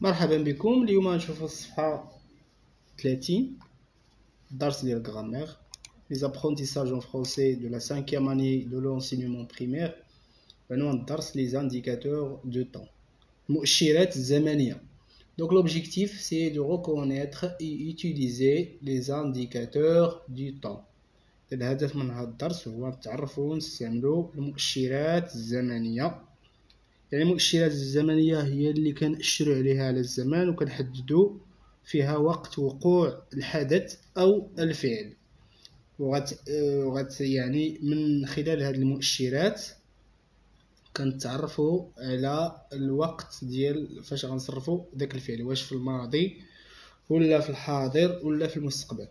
مرحبا بكم. اليوم نشوفوا الصفحة 30 درس ديال الغرامير les apprentissages en français de la 5e année de l'enseignement primaire. عنوان الدرس les indicateurs de temps المؤشرات الزمنية. Donc l'objectif c'est de reconnaître et utiliser les indicateurs du temps. الهدف من هذا الدرس هو تعرفوا ونستعملوا المؤشرات الزمنية. يعني المؤشرات الزمنية هي اللي كنأشروا عليها على الزمان وكنحددوا فيها وقت وقوع الحدث أو الفعل، وغت يعني من خلال هذه المؤشرات كنتعرفوا على الوقت ديال فاش غنصرفوا داك الفعل، واش في الماضي ولا في الحاضر ولا في المستقبل.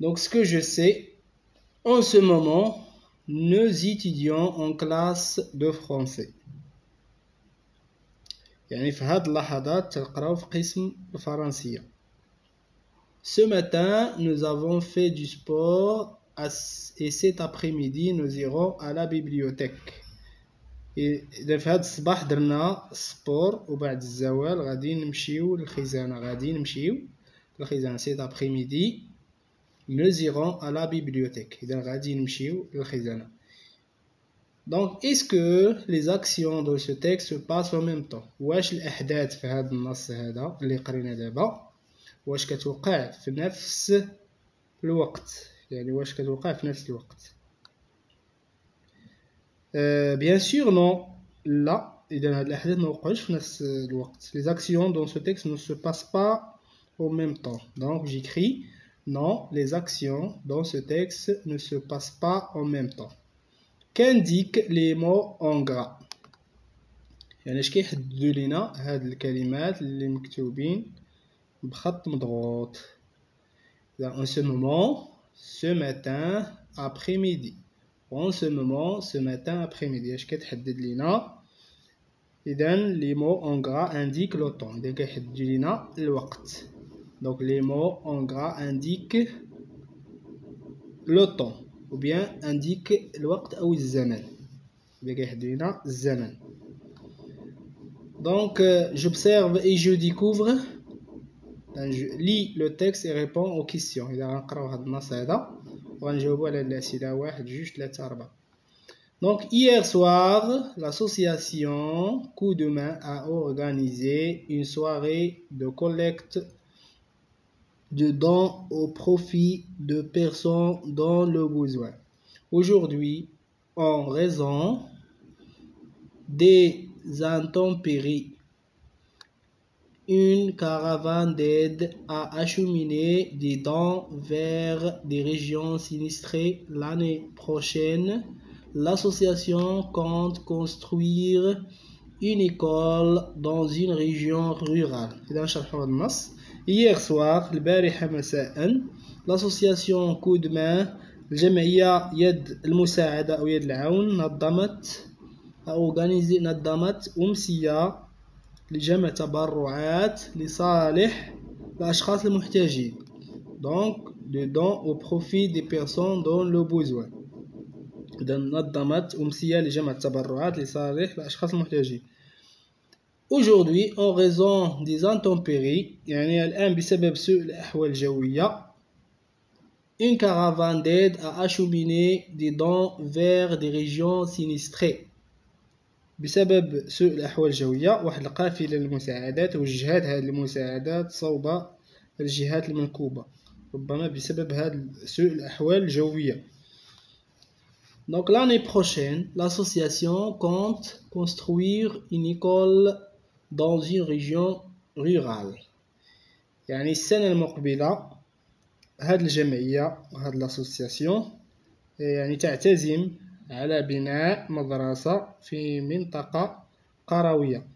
Donc ce que je sais en ce moment, nous étudions en classe de français. يعني في هاد اللحظات تنقراو في قسم الفرنسية. Ce matin, nous avons fait du sport et cet après-midi, nous irons à la bibliothèque. إذا في هاد الصباح درنا سبور وبعد الزوال غادي نمشيو للخزانة. cet après-midi, nous irons à la bibliothèque. إذا غادي نمشيو للخزانة. Donc, est-ce que les actions de ce texte se passent en même temps؟ واش الأحداث في هذا النص هذا اللي قرينا دابا واش كتوقع في نفس الوقت؟ يعني واش كتوقع في نفس الوقت؟ bien sûr non. لا، إذا هاد الأحداث ما وقعوش في نفس الوقت. Les actions dans ce texte ne se passent pas en même temps. Donc j'écris non, les actions dans ce texte ne se passent pas en même temps. Qu'indiquent les mots en gras؟ يعني اش كيحددوا لينا هاد الكلمات اللي مكتوبين بخط مضغوط. En ce moment, ce matin, après-midi. En ce moment, ce matin, après-midi. اش كتحدد لينا؟ إذا les mots en gras indiquent le temps. إذا كيحددوا لينا الوقت. Donc les mots en gras indiquent le temps ou bien indiquent الوقت أو الزمن. إذا كيحددوا لينا الزمن. Donc j'observe et je découvre. Je lis le texte et réponds aux questions. إذا غنقراو هاد النص هذا وغنجاوبوا على الأسئلة 1 2 3 4. Donc hier soir, l'association Coup de main a organisé une soirée de collecte de dons au profit de personnes dans le besoin. Aujourd'hui, en raison des intempéries, une caravane d'aide a acheminé des dons vers des régions sinistrées. L'année prochaine, l'association compte construire une école dans une région rurale. Hier soir, البارحة مساء, l'association Coup de main, الجمعية يد المساعدة أو يد العون, نظمت أمسية لجمع تبرعات لصالح الأشخاص المحتاجين. Donc, de dons au profit des personnes dans le besoin. إذا نظمت أمسية لجمع التبرعات لصالح الأشخاص المحتاجين. Aujourd'hui, en raison des intempéries, يعني الآن بسبب سوء الأحوال الجوية, une caravane d'aide a acheminé des dons vers des régions sinistrées. بسبب سوء الأحوال الجوية واحد القافلة للمساعدات وجهات هذه المساعدات صوب الجهات المنكوبة ربما بسبب هذا سوء الأحوال الجوية. Donc l'année prochaine, l'association compte construire une école dans une région rurale. يعني السنة المقبلة هذه الجمعية وهذه l'association يعني تعتزم على بناء مدرسة في منطقة قروية.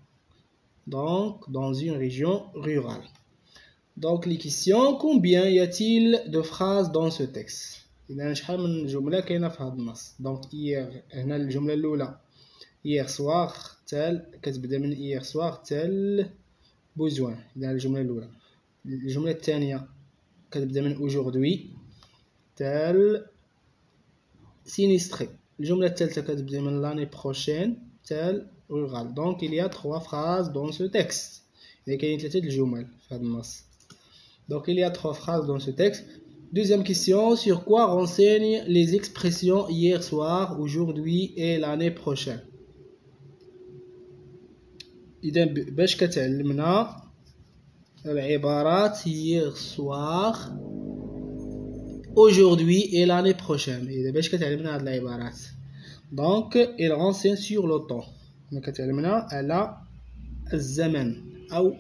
Donc dans une région rurale. Donc les questions, combien y a-t-il de phrases dans ce texte؟ إذا شحال من جملة كاينة في هذا النص. Donc hier هنا الجملة الأولى hier soir tel كتبدا من hier soir tel besoin. إذا الجملة الأولى. الجملة الثانية كتبدا من aujourd'hui tel sinistré. الجملة الثالثة كتبدا من l'année prochaine tel rural. Donc il y a 3 phrases dans ce texte. Il y a 3 الجمل في هذا النص. Donc il y a 3 phrases dans ce texte. Deuxième question, sur quoi renseignent les expressions hier soir, aujourd'hui et l'année prochaine? إذا باش كتعلمنا العبارات hier soir, aujourd'hui et l'année prochaine. إذا باش كتعلمنا هاد العبارات. Donc il renseigne sur le temps. كتعلمنا على الزمن أو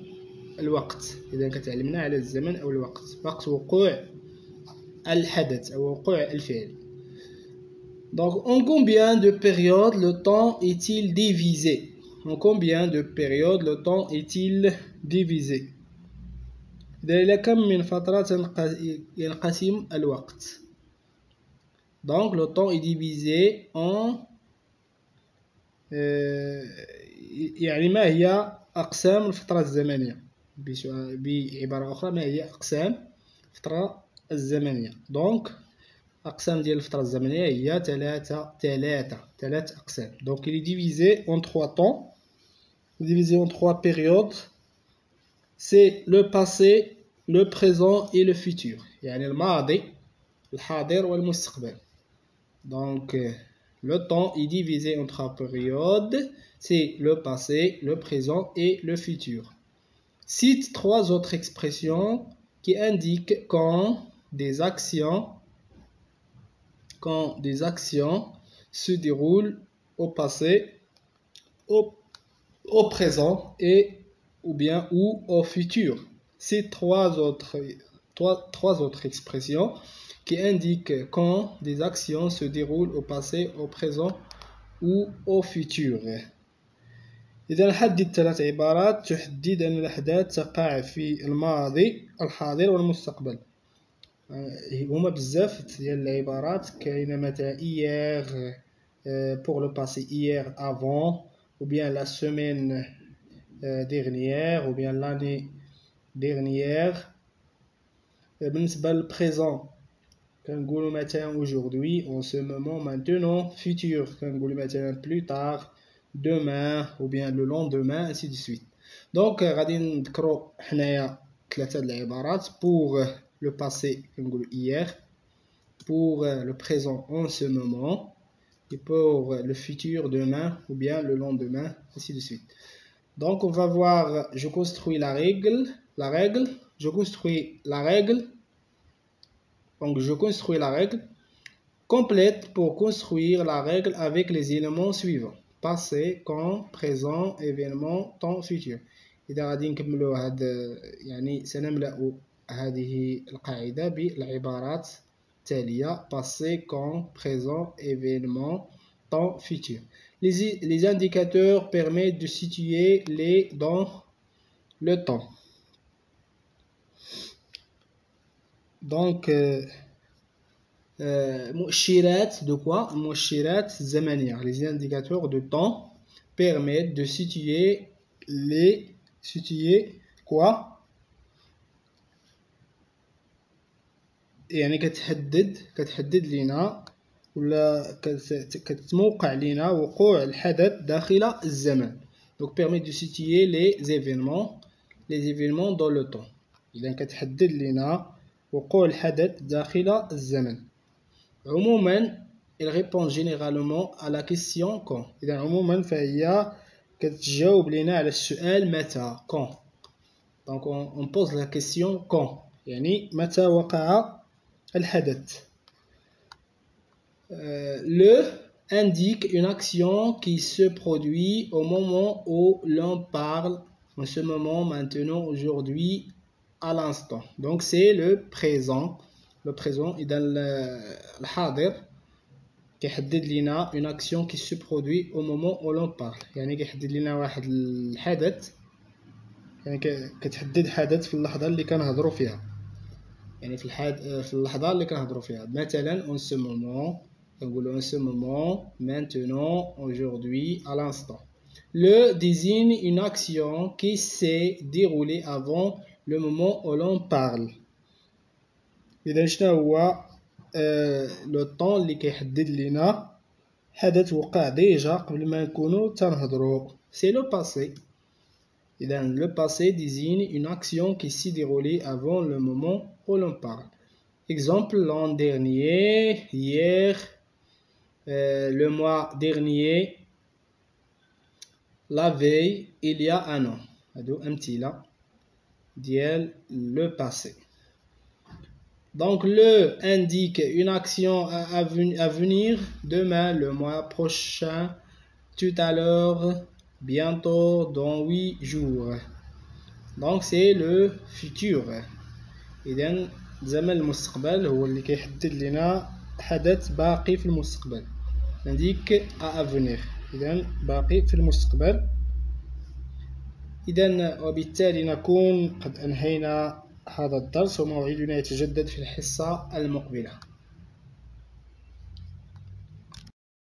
الوقت. إذا كتعلمنا على الزمن أو الوقت، وقت وقوع الحدث أو وقوع الفعل. Donc en combien de périodes le temps est-il divisé? En combien de périodes le temps est-il divisé? إلى كم من فترة ينقسم الوقت. Donc le temps est divisé en يعني ما هي أقسام الفترة الزمنية؟ بعبارة أخرى ما هي أقسام الفترة الزمنية؟ Donc أقسام ديال الفترة الزمنية هي ثلاث أقسام. Donc il est divisé en 3 temps, divisé en 3 périodes. C'est le passé, le présent et le futur. يعني الماضي الحاضر والمستقبل. Donc le temps est divisé en 3 périodes. C'est le passé, le présent et le futur. Cite 3 autres expressions qui indiquent quand des actions se déroulent au passé, au présent et ou au futur. Ces trois autres expressions qui indiquent quand des actions se déroulent au passé, au présent ou au futur. إذا حدد 3 عبارات تحدد أن الأحداث تقع في الماضي الحاضر والمستقبل. هما بزاف ديال العبارات كاينه مثلا hier pour le passé, hier avant, ou bien la semaine dernière, ou bien l'année dernière. بالنسبه للبريزون كنقولوا مثلا aujourd'hui, en ce moment, maintenant. Futur كنقولوا مثلا plus tard, demain, ou bien le lendemain, ainsi de suite. Donc غادي نذكروا حنايا 3 العبارات. pour le passé كنقولوا hier, pour le présent en ce moment, et pour le futur demain ou bien le lendemain, ainsi de suite. Donc on va voir, je construis la règle, je construis la règle. Donc je construis la règle complète pour construire la règle avec les éléments suivants: passé, quand, présent, événement, temps, futur. إذا غادي نكملوا يعني سنملأ هذه القاعدة بالعبارات التالية: passé, quand, présent, événement, temps, futur. Les indicateurs permettent de situer les dans le temps. Donc مؤشرات de quoi? مؤشرات زمنية. Les indicateurs de temps permettent de situer quoi? يعني كتحدد لنا ولا كتموقع لنا وقوع الحدث داخل الزمن. Donc permet de situer les événements dans le temps. إذا كتحدد لنا وقوع الحدث داخل الزمن. عموما il répond généralement à la question quand. إذا عموما فهي كتجاوب لنا على السؤال متى quand. Donc on pose la question quand, يعني متى وقع الحدث. Le indique une action qui se produit au moment où l'on parle, en ce moment, maintenant, aujourd'hui, à l'instant. Donc c'est le présent. Le présent إذا الحاضر كيحدد لنا une action qui se produit au moment où l'on parle. يعني كيحدد لنا واحد الحدث، يعني كتحدد حدث في اللحظة اللي كنهضروا فيها. يعني في اللحظة اللي كنهضروا فيها. مثلا en ce moment، كنقولوا en ce moment, maintenant, aujourd'hui, à l'instant. Le désigne une action qui s'est déroulée avant le moment où l'on parle. إذا شنو هو لو طون اللي كيحدد لنا حدث وقع ديجا قبل ما نكونوا تنهضروا؟ سي لو باسي. إذا le passé désigne une action qui s'est déroulée avant le moment où l'on parle. Exemple, l'an dernier, hier, le mois dernier, la veille, il y a un an. هادو أمثلة ديال le passé. Donc le indique une action à venir, demain, le mois prochain, tout à l'heure, bientôt, dans 8 jours. Donc c'est le futur. إذن زمن المستقبل هو اللي كيحدد لنا حدث باقي في المستقبل. indique à venir. إذن باقي في المستقبل. إذن وبالتالي نكون قد أنهينا هذا الدرس، وموعدنا يتجدد في الحصة المقبلة.